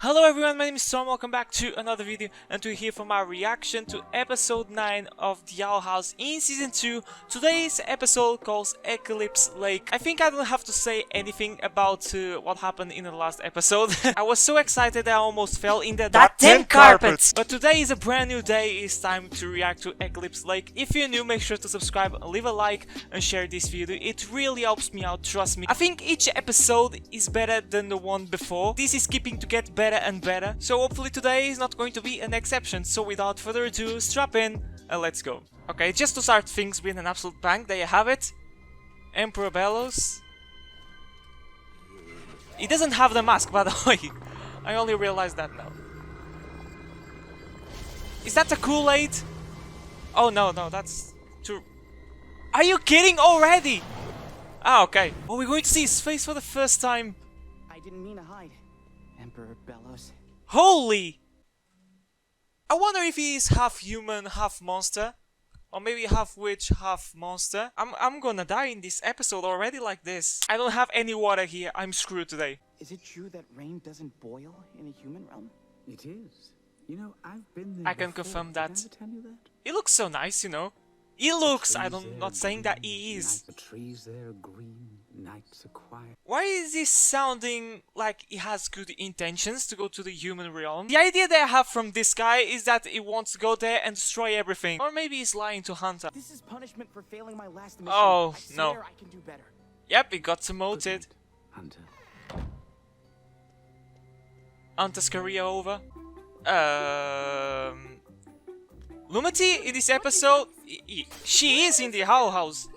Hello everyone, my name is Tom, welcome back to another video and to here for my reaction to episode 9 of The Owl House in season 2. Today's episode calls Eclipse Lake. I think I don't have to say anything about what happened in the last episode. I was so excited I almost fell in the damn carpet. But today is a brand new day, it's time to react to Eclipse Lake. If you're new, make sure to subscribe, leave a like and share this video. It really helps me out, trust me. I think each episode is better than the one before. This is keeping to get better and better, so hopefully today is not going to be an exception. So without further ado, strap in and let's go. Okay, just to start things with an absolute bang, there you have it. Emperor Bellows. He doesn't have the mask, by the way. I only realized that now. Is that the Kool-Aid? Oh no, that's too... Are you kidding already? Ah, okay. Oh, we're going to see his face for the first time. I didn't mean to hide. Emperor Bellows. Holy! I wonder if he is half human, half monster. Or maybe half witch, half monster. I'm gonna die in this episode already like this. I don't have any water here. I'm screwed today. Is it true that rain doesn't boil in a human realm? It is. You know, I've been there I can before. confirm Did I that. ever tell you that? He looks so nice, you know. He looks, I'm Trees there not saying that he green, is. like the trees there are green, nights are quiet. Why is this sounding like he has good intentions to go to the human realm? The idea that I have from this guy is that he wants to go there and destroy everything. Or maybe he's lying to Hunter. This is punishment for failing my last mission. Oh, I no. swear I can do better. Yep, he got demoted. Hunter. Hunter's career over. Lumity in this episode, she is in the Owl House.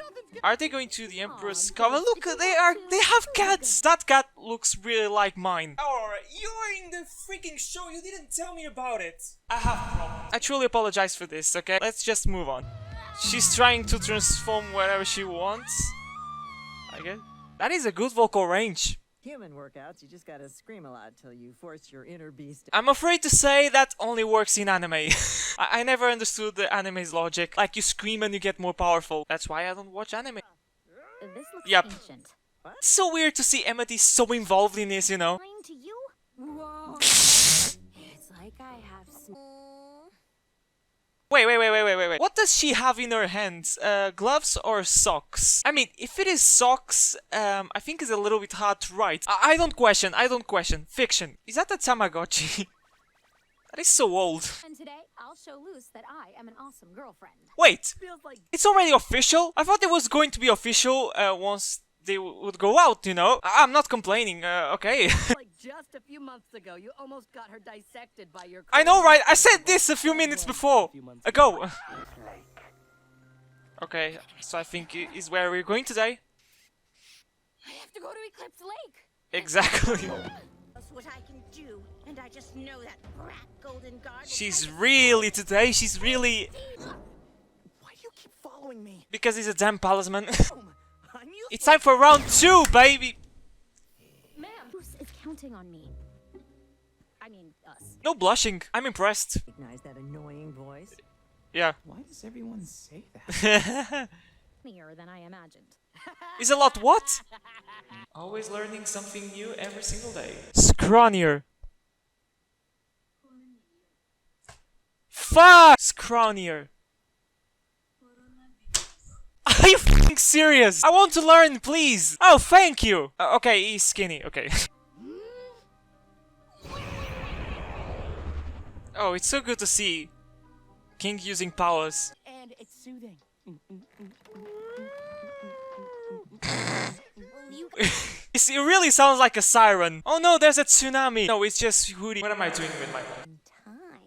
Are they going to the Emperor's cover? Look, they have cats. That cat looks really like mine. Alright, you're in the freaking show. You didn't tell me about it. I have problems. I truly apologize for this. Okay, let's just move on. She's trying to transform wherever she wants. I guess that is a good vocal range. Human workouts, you just gotta scream a lot till you force your inner beast. I'm afraid to say that only works in anime. I never understood the anime's logic. Like, you scream and you get more powerful. That's why I don't watch anime. This looks Yep. ancient. It's so weird to see Amity so involved in this, you know? Lying to you? Whoa. It's like I have Wait. What does she have in her hands? Gloves or socks? I mean, if it is socks, I think it's a little bit hard to write. I don't question. Fiction. Is that a Tamagotchi? That is so old. And today, I'll show Luce that I am an awesome girlfriend. Wait, Feels like it's already official? I thought it was going to be official once they would go out, you know? I'm not complaining, okay. Like just a few months ago, you almost got her dissected by your. I know, right? I said this a few minutes before. Ago. Okay, so I think it is where we're going today. I have to go to Eclipse Lake. Exactly. That's what I can do, and I just know that brat Golden Guard. She's really today, she's really... why do you keep following me? Because he's a damn palisman. I'm used It's time for round 2, baby! Ma'am, Luce is counting on me. I mean, us. No blushing, I'm impressed. Recognize that annoying voice? Yeah. Why does everyone say that? Funnier than I imagined. Is a lot what? Always learning something new every single day. Scrawnier. Fuck! Scrawnier. Are you f***ing serious? I want to learn, please! Oh, thank you! Okay, he's skinny, okay. Oh, it's so good to see King using powers. And it's soothing. It really sounds like a siren. Oh no, there's a tsunami. No, it's just Hootie. What am I doing with my life? Time.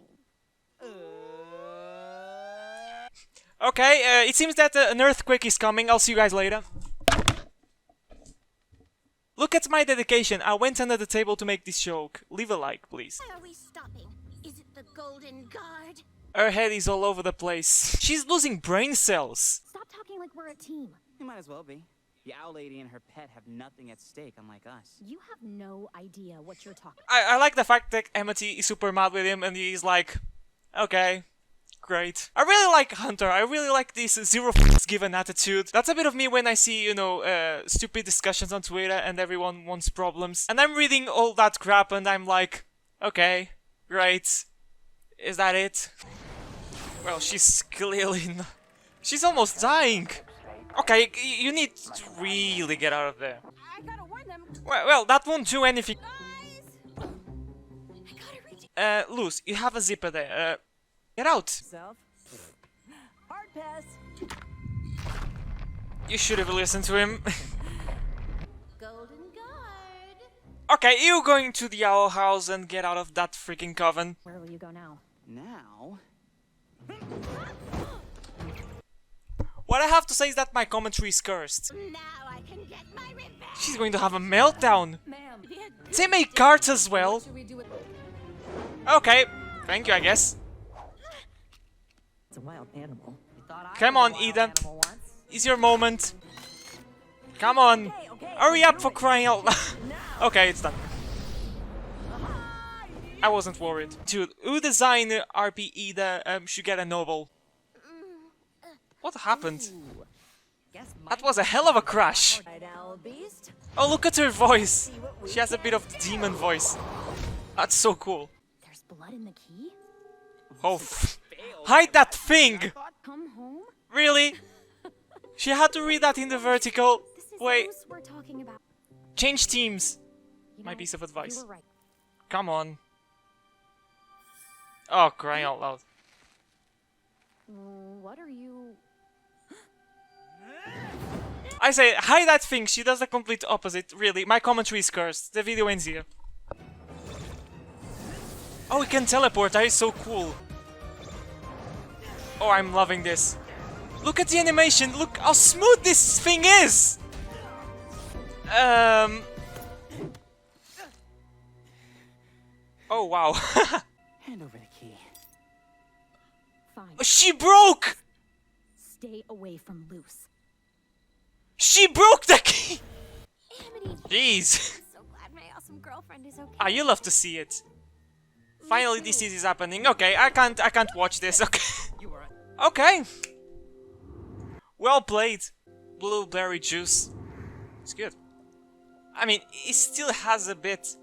Okay, it seems that an earthquake is coming. I'll see you guys later. Look at my dedication. I went under the table to make this joke. Leave a like, please. Why are we stopping? Is it the Golden Guard? Her head is all over the place. She's losing brain cells. Stop talking like we're a team. You might as well be. The owl lady and her pet have nothing at stake, unlike us. You have no idea what you're talking. I like the fact that Amity is super mad with him and he's like, okay, great. I really like Hunter. I really like this zero f***s given attitude. That's a bit of me when I see, you know, stupid discussions on Twitter and everyone wants problems. And I'm reading all that crap and I'm like, Okay, great. Is that it? Well, she's clearly not. She's almost dying. Okay, you need to really get out of there. I gotta warn them. Well, that won't do anything. Guys! I gotta reach. Luz, you have a zipper there. Get out. Self. Hard pass. You should have listened to him. Golden guard. Okay, you going to the owl house and get out of that freaking coven. Where will you go now? Now? What I have to say is that my commentary is cursed. Now I can get my revenge. She's going to have a meltdown. Ma'am, They make cards as well. should we do it? Okay, thank you, I guess. It's a wild animal. You thought I Come was a on, wild Eden. animal once? It's your moment. Come on. Hurry up for crying out loud. Okay, it's done. I wasn't worried. Dude, who designed RP Ida should get a novel. What happened? Guess That was a hell of a crash. Night Owl Beast. Oh, look at her voice. She has a bit of demon voice. That's so cool. There's blood in the key? Oh, hide that thing! Come home? Really? She had to read that in the vertical. This is Wait, Luz we're talking about. change teams. You My know, piece of advice. You were right. Come on. Oh, crying out loud. What are you... I say, hide that thing. She does the complete opposite. Really, my commentary is cursed. The video ends here. Oh, we can teleport. That is so cool. Oh, I'm loving this. Look at the animation. Look how smooth this thing is. Oh, wow. Hand over the key. Fine. She broke! Stay away from Luz. She broke the key! Amity! Jeez. I'm so glad my awesome girlfriend is okay. Ah, you love to see it. Finally, this is happening. Okay, I can't watch this. Okay. You were Okay. Well played. Blueberry juice. It's good. I mean, it still has a bit.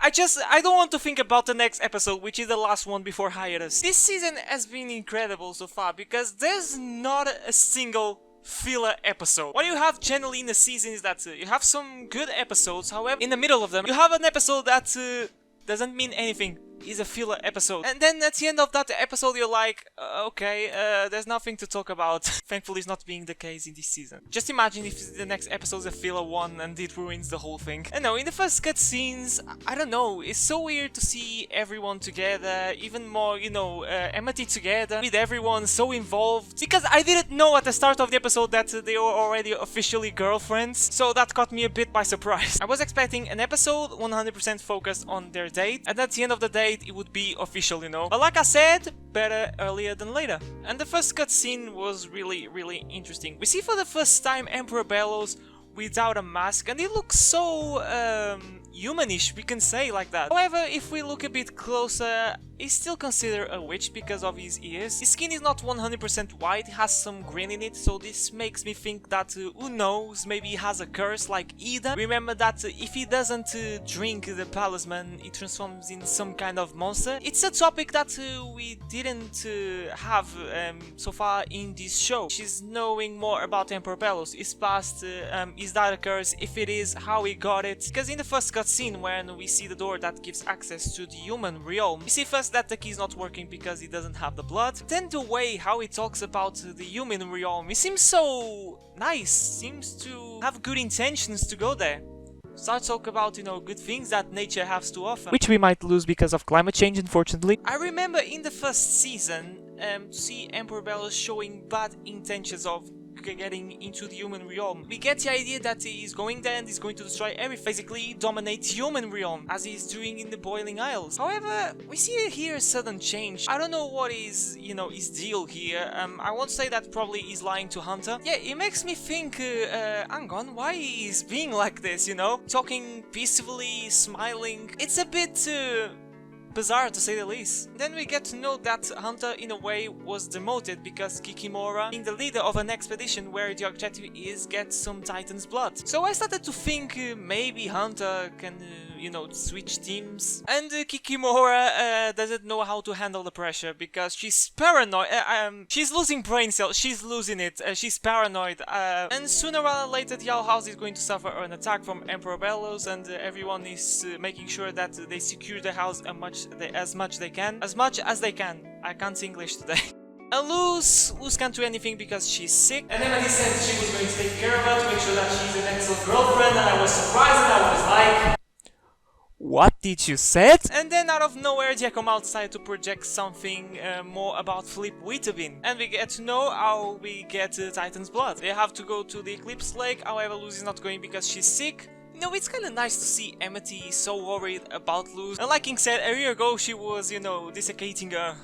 I don't want to think about the next episode, which is the last one before hiatus. This season has been incredible so far because there's not a single filler episode. What you have generally in the season is that you have some good episodes, however, in the middle of them, you have an episode that doesn't mean anything. Is a filler episode. And then at the end of that episode you're like, okay, there's nothing to talk about. Thankfully it's not being the case in this season. Just imagine if the next episode is a filler one and it ruins the whole thing. I know, in the first cutscenes, I don't know, it's so weird to see everyone together, even more, you know, Amity together, with everyone so involved. Because I didn't know at the start of the episode that they were already officially girlfriends, so that caught me a bit by surprise. I was expecting an episode 100% focused on their date, and at the end of the day it would be official, you know. But like I said, better earlier than later. And the first cutscene was really interesting. We see for the first time Emperor Bellows without a mask, and he looks so humanish, we can say like that. However, if we look a bit closer, he's still considered a witch because of his ears. His skin is not 100% white, it has some green in it, so this makes me think that, who knows, maybe he has a curse like Ida. Remember that if he doesn't drink the talisman, he transforms in some kind of monster. It's a topic that we didn't have so far in this show. She's knowing more about Emperor Bellows, his past, is that a curse, if it is, how he got it. Because in the first cutscene when we see the door that gives access to the human realm, we see first that the key is not working because he doesn't have the blood. Then the way how he talks about the human realm, he seems so nice, seems to have good intentions to go there. Start talk about, you know, good things that nature has to offer, which we might lose because of climate change, unfortunately. I remember in the first season to see Emperor Bellows showing bad intentions of getting into the human realm. We get the idea that he's going there and he's going to destroy everything, basically dominate human realm, as he's doing in the Boiling Isles. However, we see here a sudden change. I don't know what is, you know, his deal here. I won't say that probably he's lying to Hunter. Yeah, it makes me think, hang on, why he's being like this, you know? Talking peacefully, smiling. It's a bit, bizarre to say the least. Then we get to know that Hunter in a way was demoted because Kikimora being the leader of an expedition where the objective is get some Titan's blood. So I started to think maybe Hunter can, you know, switch teams. And Kikimora doesn't know how to handle the pressure because she's paranoid. She's losing brain cells. She's losing it. She's paranoid. And sooner or later, the Owl House is going to suffer an attack from Emperor Bellows, and everyone is making sure that they secure the house as much as they can. I can't say English today. And Luz can't do anything because she's sick. And Amity said she was going to take care of her to make sure that she's an excellent girlfriend, and I was surprised and I was like... What did you say? And then out of nowhere, Giacomo decided to project something more about Philip Wittevin. And we get to know how we get Titan's blood. They have to go to the Eclipse Lake, however Luz is not going because she's sick. You know, it's kinda nice to see Amity so worried about Luz. And like King said, a year ago she was, you know, desiccating her.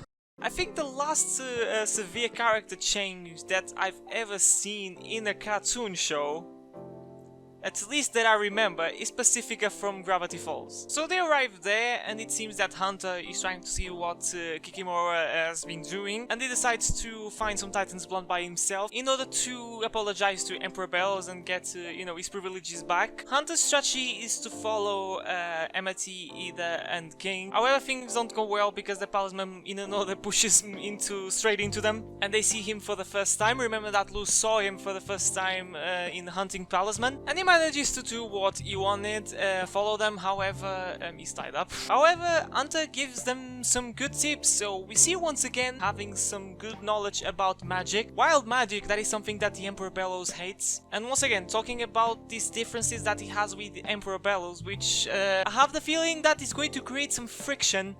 I think the last severe character change that I've ever seen in a cartoon show, at least that I remember, is Pacifica from Gravity Falls. So they arrive there, and it seems that Hunter is trying to see what Kikimora has been doing, and he decides to find some Titan's blood by himself in order to apologize to Emperor Bellows and get, you know, his privileges back. Hunter's strategy is to follow Amity, Ida, and King. However, things don't go well because the Palisman in another pushes him straight into them, and they see him for the first time. Remember that Luz saw him for the first time in Hunting Palisman, and he manages to do what he wanted, follow them, however, he's tied up. However, Hunter gives them some good tips, so we see once again having some good knowledge about magic. Wild magic, that is something that the Emperor Bellows hates. And once again, talking about these differences that he has with the Emperor Bellows, which I have the feeling that is going to create some friction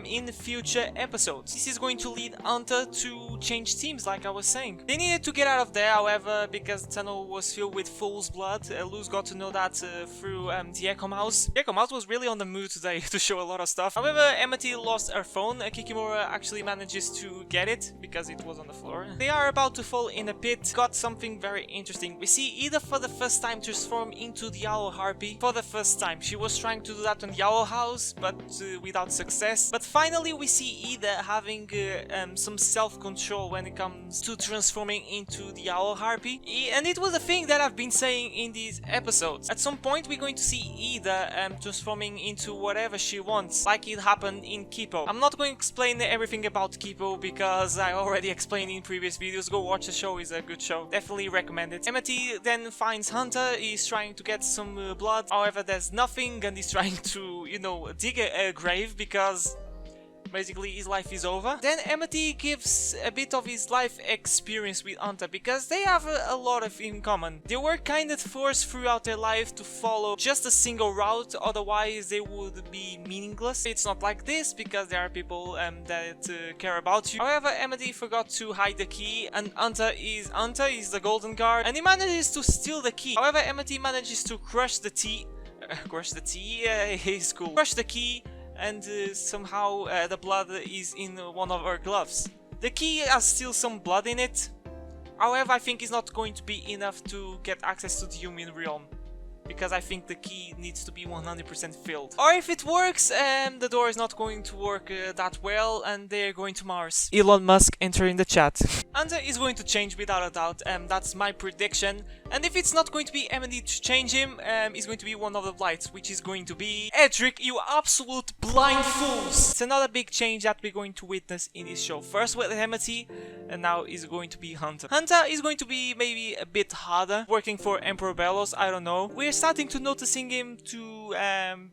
in future episodes. This is going to lead Hunter to change teams, like I was saying. They needed to get out of there, however, because the tunnel was filled with fool's blood. Luz got to know that through the Echo Mouse. The Echo Mouse was really on the mood today to show a lot of stuff. However, Amity lost her phone. Kikimora actually manages to get it because it was on the floor. They are about to fall in a pit. Got something very interesting. We see Ida for the first time transform into the Owl Harpy. For the first time. She was trying to do that on the Owl House, but without success. But finally we see Ida having some self-control when it comes to transforming into the Owl Harpy. And it was a thing that I've been saying in these episodes. At some point we're going to see Ida transforming into whatever she wants, like it happened in Kipo. I'm not going to explain everything about Kipo because I already explained in previous videos. Go watch the show, it's a good show. Definitely recommend it. Amity then finds Hunter, he's trying to get some blood, however there's nothing, and he's trying to, you know, dig a grave because basically his life is over. Then Amity gives a bit of his life experience with Hunter because they have a lot of in common. They were kind of forced throughout their life to follow just a single route, otherwise they would be meaningless. It's not like this because there are people that care about you. However, Amity forgot to hide the key, and Hunter is the golden guard, and he manages to steal the key. However, Amity manages to crush the key. He's cool. Crush the key, and somehow the blood is in one of her gloves. The key has still some blood in it, however I think it's not going to be enough to get access to the human realm, because I think the key needs to be 100% filled. Or if it works, the door is not going to work that well, and they're going to Mars. Elon Musk entering the chat. Hunter is going to change without a doubt, that's my prediction. And if it's not going to be Amity to change him, it's going to be one of the Blights, which is going to be Edric, you absolute blind fools! It's another big change that we're going to witness in this show. First with Amity, and now is going to be Hunter. Hunter is going to be maybe a bit harder, working for Emperor Bellows, I don't know. We're starting to noticing him to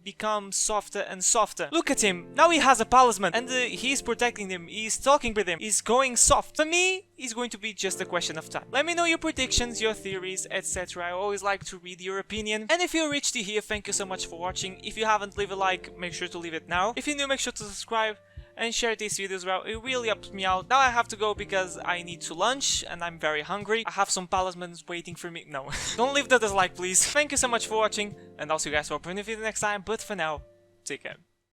become softer and softer. Look at him, now he has a Palisman, and he's protecting him, he's talking with him, he's going soft. For me, it's going to be just a question of time. Let me know your predictions, your theories, etc. I always like to read your opinion. And if you reached here, thank you so much for watching. If you haven't, leave a like, make sure to leave it now. If you're new, make sure to subscribe and share these videos well, it really helps me out. Now I have to go because I need to lunch and I'm very hungry. I have some Palismans waiting for me. No, don't leave that as like please. Thank you so much for watching, and I'll see you guys for a new video next time, but for now, take care.